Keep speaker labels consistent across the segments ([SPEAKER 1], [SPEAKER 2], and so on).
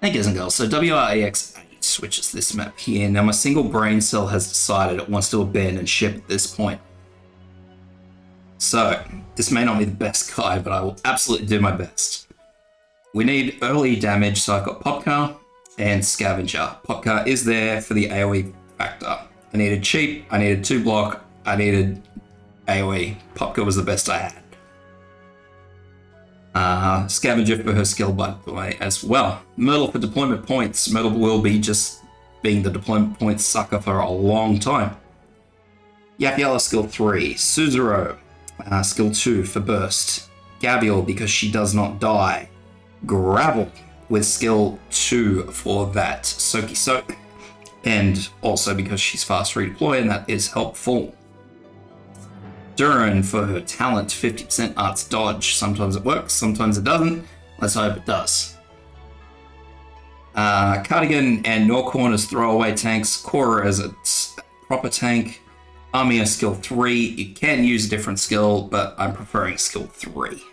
[SPEAKER 1] Hey guys and girls, so WREX8, which is this map here. Now my single brain cell has decided it wants to abandon ship at this point. So, this may not be the best guy, but I will absolutely do my best. We need early damage, so I've got Popcar and Scavenger. Popcar is there for the AoE factor. I needed cheap, I needed 2 block, I needed AoE. Popcar was the best I had. Scavenger for her skill, by the way, as well. Myrtle for deployment points. Myrtle will be just being the deployment points sucker for a long time. Yapyala skill 3. Suzuro skill 2 for burst. Gabriel because she does not die. Gravel with skill 2 for that Soaky Soak. And also because she's fast redeploy and that is helpful. Duran for her talent, 50% arts dodge. Sometimes it works, sometimes it doesn't. Let's hope it does. Cardigan and Norcorn as throwaway tanks. Cora as a proper tank. Armia skill 3. You can use a different skill, but I'm preferring skill 3.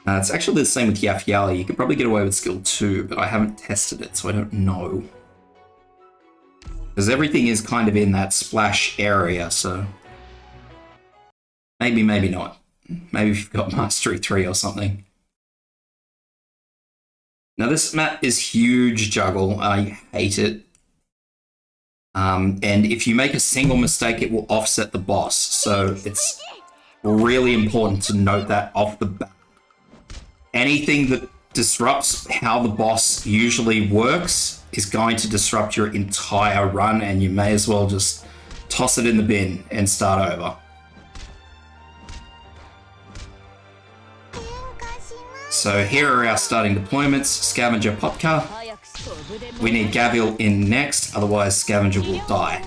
[SPEAKER 1] It's actually the same with Yapyala. You could probably get away with skill 2, but I haven't tested it, so I don't know. Because everything is kind of in that splash area, so... Maybe, maybe not. Maybe if you've got Mastery 3 or something. Now this map is huge juggle. I hate it. And if you make a single mistake, it will offset the boss. So it's really important to note that off the bat. Anything that disrupts how the boss usually works is going to disrupt your entire run, and you may as well just toss it in the bin and start over. So here are our starting deployments. Scavenger, Popcar. We need Gabriel in next, otherwise Scavenger will die.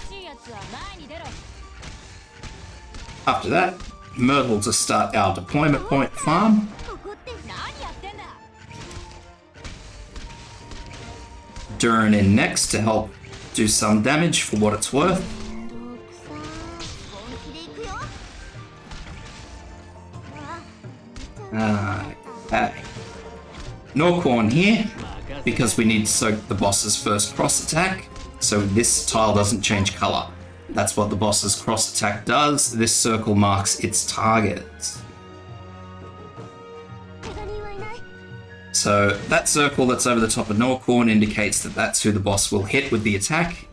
[SPEAKER 1] After that, Myrtle to start our deployment point farm. Duran in next to help do some damage for what it's worth. Okay. Norcorn here, because we need to soak the boss's first cross attack, so this tile doesn't change color. That's what the boss's cross attack does. This circle marks its target. So that circle that's over the top of Norcorn indicates that that's who the boss will hit with the attack.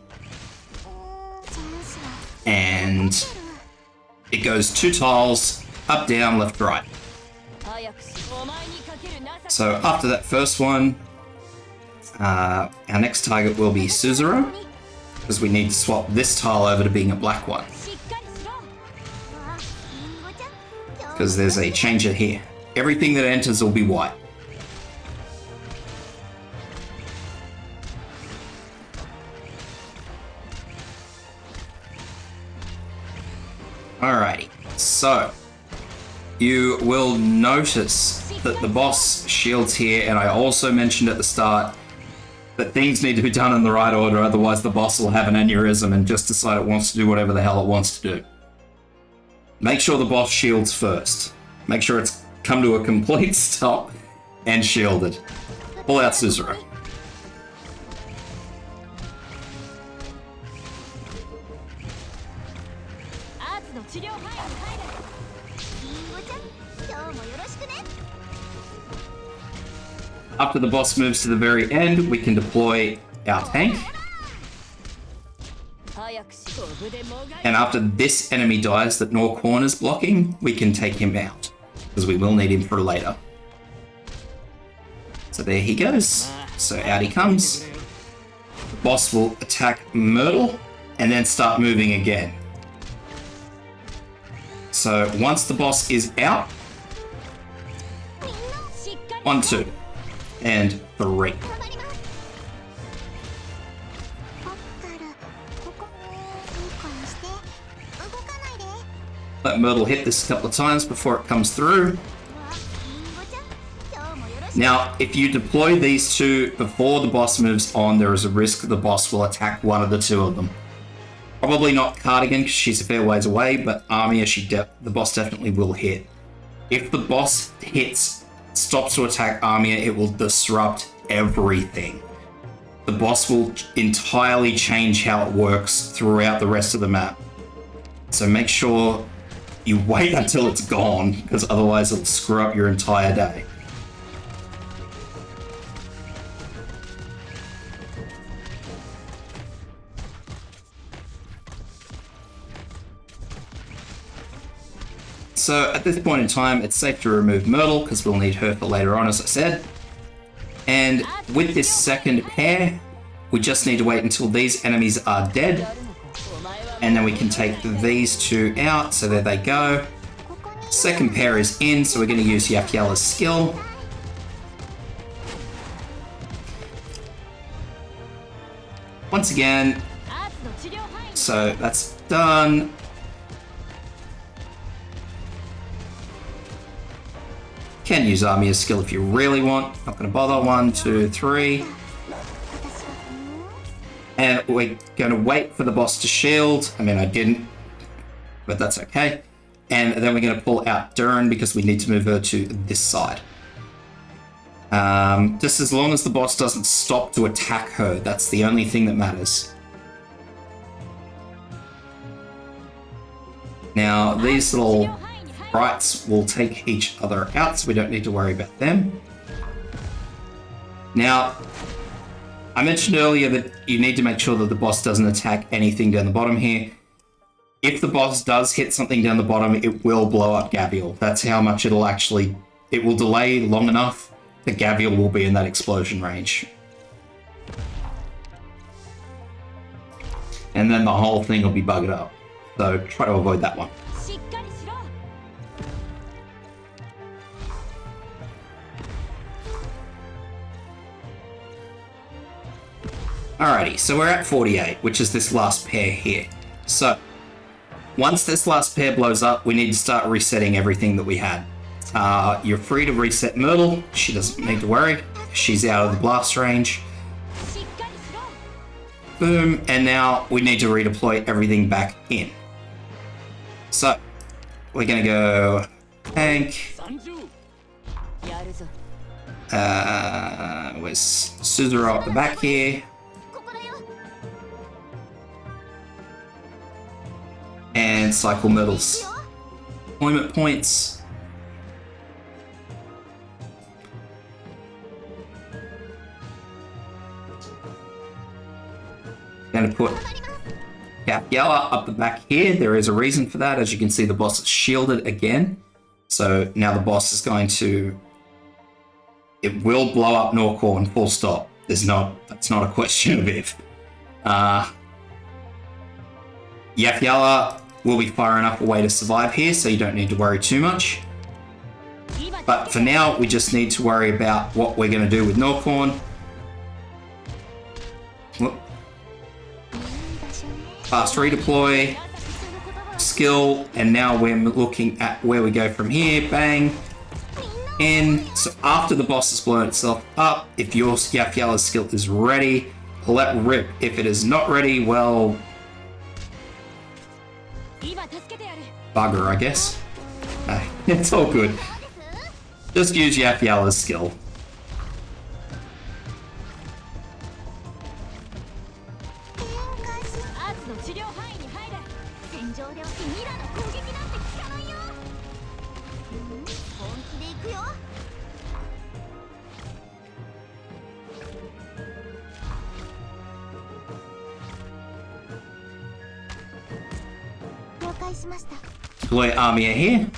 [SPEAKER 1] And it goes 2 tiles, up, down, left, right. So after that first one, our next target will be Suzuro, because we need to swap this tile over to being a black one. Because there's a changer here. Everything that enters will be white. Alrighty, so you will notice that the boss shields here, and I also mentioned at the start that things need to be done in the right order, otherwise the boss will have an aneurysm and just decide it wants to do whatever the hell it wants to do. Make sure the boss shields first. Make sure it's come to a complete stop and shielded. Pull out Suzuro. After the boss moves to the very end, we can deploy our tank. And after this enemy dies that Norcorn is blocking, we can take him out, because we will need him for later. So there he goes. So out he comes. The boss will attack Myrtle and then start moving again. So once the boss is out, 1, 2. And 3. Let Myrtle hit this a couple of times before it comes through. Now, if you deploy these 2 before the boss moves on, there is a risk the boss will attack one of the 2 of them. Probably not Cardigan because she's a fair ways away, but Armia, the boss definitely will hit. If the boss stops to attack Armia, it will disrupt everything. The boss will entirely change how it works throughout the rest of the map. So make sure you wait until it's gone, because otherwise it'll screw up your entire day. So at this point in time, it's safe to remove Myrtle, because we'll need her for later on, as I said. And with this second pair, we just need to wait until these enemies are dead. And then we can take these two out, so there they go. Second pair is in, so we're going to use Yapyala's skill. Once again, so that's done. Can use Amiya's skill if you really want. Not going to bother. 1, 2, 3. And we're going to wait for the boss to shield. I mean, I didn't, but that's okay. And then we're going to pull out Durin because we need to move her to this side. Just as long as the boss doesn't stop to attack her, that's the only thing that matters. Now, these little sprites will take each other out, so we don't need to worry about them. Now, I mentioned earlier that you need to make sure that the boss doesn't attack anything down the bottom here. If the boss does hit something down the bottom, it will blow up Gavial. That's how much it will delay long enough that Gavial will be in that explosion range. And then the whole thing will be bugged up. So try to avoid that one. Alrighty, so we're at 48, which is this last pair here. So, once this last pair blows up, we need to start resetting everything that we had. You're free to reset Myrtle. She doesn't need to worry. She's out of the blast range. Boom, and now we need to redeploy everything back in. So, we're gonna go tank. Where's Suzuro at the back here? And cycle Myrtle's deployment points. Going to put Yapyala up the back here. There is a reason for that. As you can see, the boss is shielded again. So now the boss is going to... It will blow up Norcorn, full stop. That's not a question of if. Yapyala will be far enough away to survive here, so you don't need to worry too much. But for now, we just need to worry about what we're going to do with Norcorn. Fast redeploy, skill, and now we're looking at where we go from here. Bang. In. So after the boss has blown itself up, if your Yapyala's skill is ready, let rip. If it is not ready, well... bugger, I guess. It's all good. Just use Yapyala's skill. Deploy Amiya here.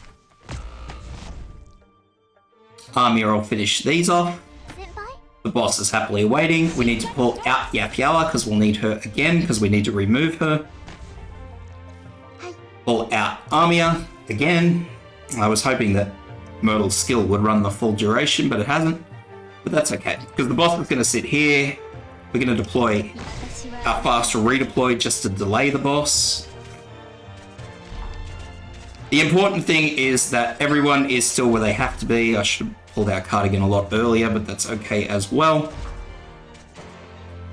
[SPEAKER 1] Amiya will finish these off. The boss is happily waiting. We need to pull out Yapyala because we'll need her again because we need to remove her. Pull out Amiya again. I was hoping that Myrtle's skill would run the full duration, but it hasn't. But that's okay because the boss is going to sit here. We're going to deploy our faster redeploy just to delay the boss. The important thing is that everyone is still where they have to be. I should have pulled out Cardigan a lot earlier, but that's okay as well.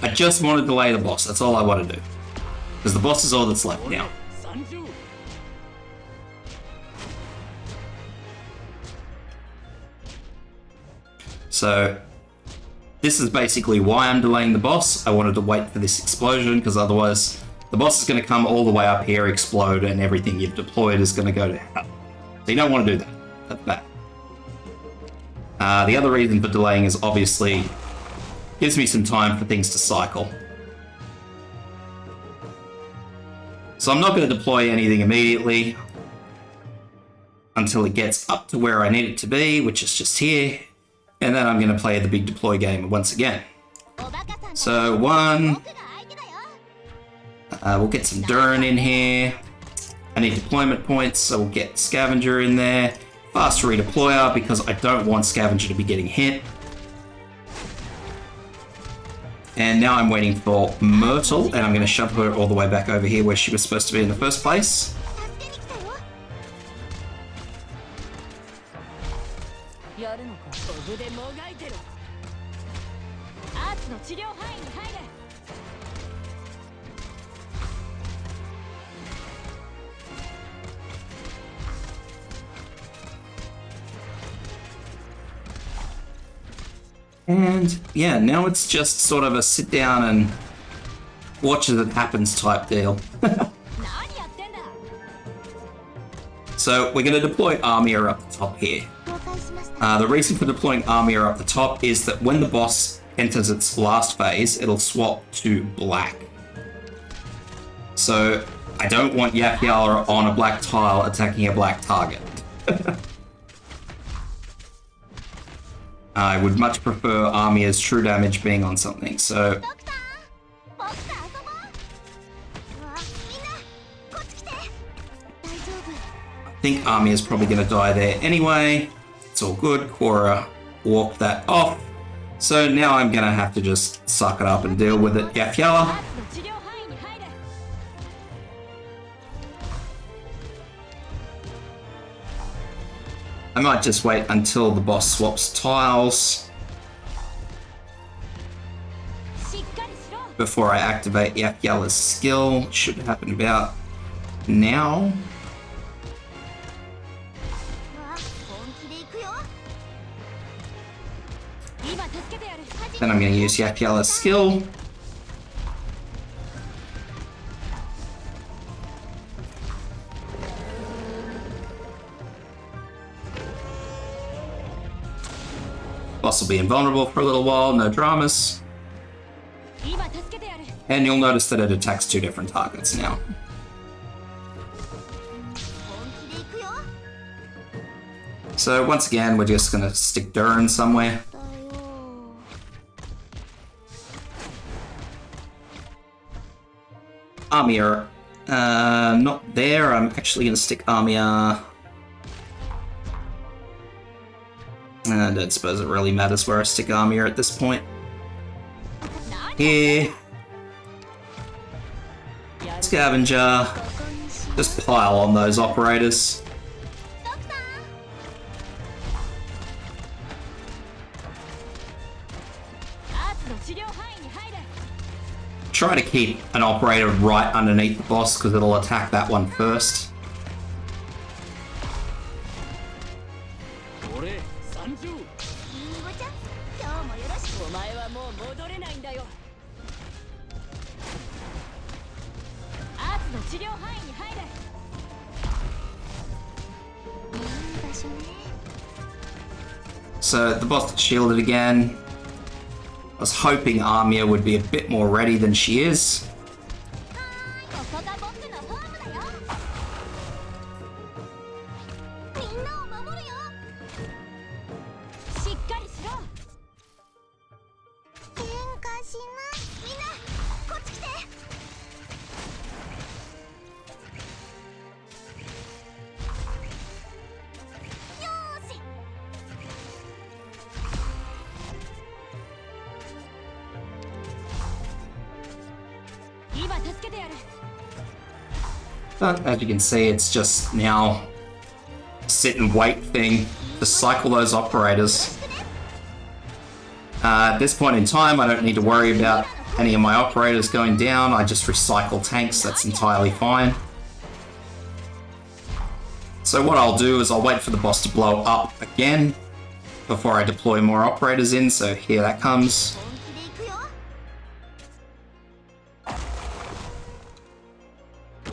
[SPEAKER 1] I just want to delay the boss. That's all I want to do. Because the boss is all that's left now. So, This is basically why I'm delaying the boss. I wanted to wait for this explosion, because otherwise the boss is going to come all the way up here, explode, and everything you've deployed is going to go to hell. So you don't want to do that. That's bad. The other reason for delaying is obviously gives me some time for things to cycle. So I'm not going to deploy anything immediately until it gets up to where I need it to be, which is just here. And then I'm going to play the big deploy game once again. So we'll get some Durin in here. I need deployment points, so we'll get Scavenger in there. Fast redeployer, because I don't want Scavenger to be getting hit. And now I'm waiting for Myrtle, and I'm going to shove her all the way back over here where she was supposed to be in the first place. And yeah, now it's just sort of a sit down and watch as it happens type deal. So we're going to deploy Armia up the top here. The reason for deploying Armia up the top is that when the boss enters its last phase, it'll swap to black. So I don't want Yapyala on a black tile attacking a black target. I would much prefer Armia's true damage being on something, so... I think Armia's probably going to die there anyway. It's all good. Quora walked that off. So now I'm going to have to just suck it up and deal with it. Yapyala. I might just wait until the boss swaps tiles before I activate Yapyala's skill. Should happen about now. Then I'm going to use Yapyala's skill. Boss will be invulnerable for a little while, no dramas. And you'll notice that it attacks two different targets now. So once again, we're just going to stick Durin somewhere. Armia, not there. I'm actually going to stick Armia. I don't suppose it really matters where I stick Armia at this point. Here. Scavenger. Just pile on those operators. Try to keep an operator right underneath the boss because it'll attack that one first. So the boss is shielded again. I was hoping Armia would be a bit more ready than she is. But as you can see, it's just now a sit and wait thing to cycle those operators. At this point in time, I don't need to worry about any of my operators going down. I just recycle tanks, that's entirely fine. So what I'll do is I'll wait for the boss to blow up again, before I deploy more operators in, so here that comes.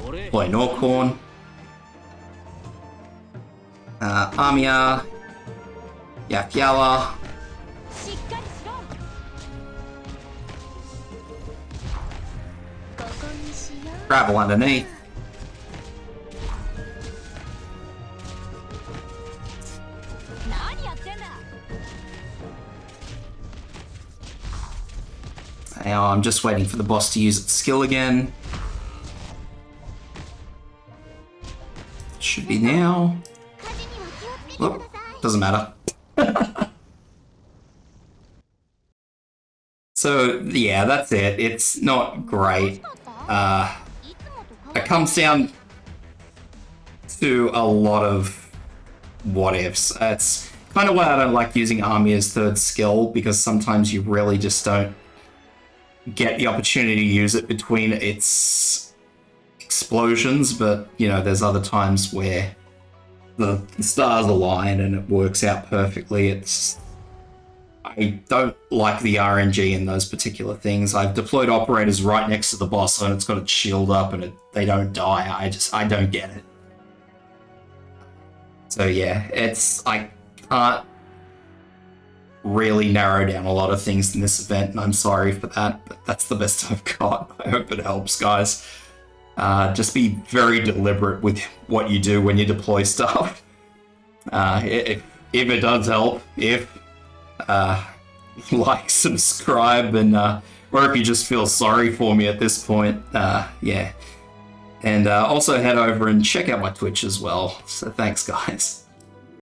[SPEAKER 1] Deploy Norkhorn. Amiya. Yapyala. Travel underneath. Now I'm just waiting for the boss to use its skill again. Should be now. Oh, doesn't matter. So yeah, that's it. It's not great. It comes down to a lot of what ifs. It's kind of why I don't like using Army as third skill, because sometimes you really just don't get the opportunity to use it between its explosions, but you know, there's other times where the stars align and it works out perfectly. I don't like the RNG in those particular things. I've deployed operators right next to the boss and it's got its shield up and they don't die. I don't get it. So yeah, I can't really narrow down a lot of things in this event, and I'm sorry for that, but that's the best I've got. I hope it helps, guys. Just be very deliberate with what you do when you deploy stuff. If it does help, like, subscribe, and or if you just feel sorry for me at this point, yeah. And also head over and check out my Twitch as well. So thanks, guys.